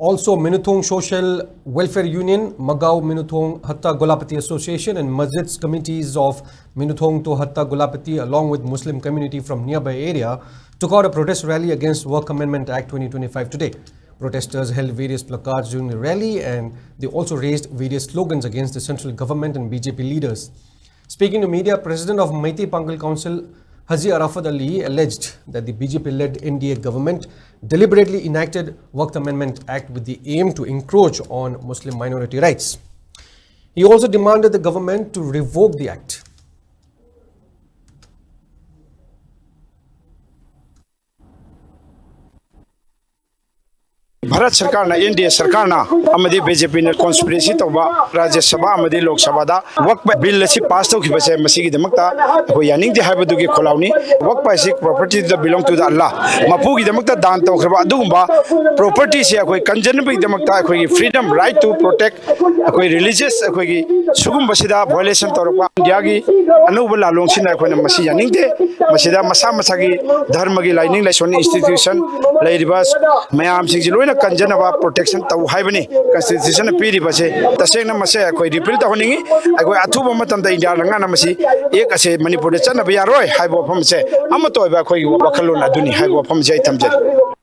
Also, Minuthong Social Welfare Union, Magao Minuthong Hatta Golapati Association and Masjids committees of Minuthong to Hatta Golapati along with Muslim community from nearby area took out a protest rally against Work Amendment Act 2025 today. Protesters held various placards during the rally and they also raised various slogans against the central government and BJP leaders. Speaking to media, President of Meitei Pangal Council Haji Arafat Ali alleged that the BJP-led NDA government deliberately enacted Waqf Amendment Act with the aim to encroach on Muslim minority rights. He also demanded the government to revoke the act. Bharat सरकार ना India सरकार ना अमदी BJP ने conspiracy तौबा राज्य सभा अमदी लोक सभा दा वक्फ बिल से पास तौखिबा से मसीगी दमकता को यानिंग दे हाइबदुगी खोलावनी वक्फ से property the belong to the अल्लाह मफुगी दमकता दान तौखरबा अदुगुंबा प्रॉपर्टी से अखोय कंजनबी दमकता अखोय फ्रीडम राइट टू प्रोटेक्ट अखोय रिलीजियस अखोय सुगुंबा सिदा वायलेशन तौरपा इंडिया की अनुब लालोंग सिना अखोय मसी यानिंग दे मसीदा मसा मसागी धर्म की लाइनिंग लाइसोन इंस्टीट्यूशन लेरिबास मयाम सिंग लोइना कंजनबा प्रोटेक्शन तौ हाइबनी कॉन्स्टिट्यूशन पीरिबसे तसेंगना मसे अखोय रिपील तहोनिंगी अखोय अथुबा मतम द इंडिया लंगाना मसी एक असे मणिपुर चनबा यारोय हाइबो फमसे अमतोयबा अखोय वखलोन अदुनी हाइबो फमसे थमजे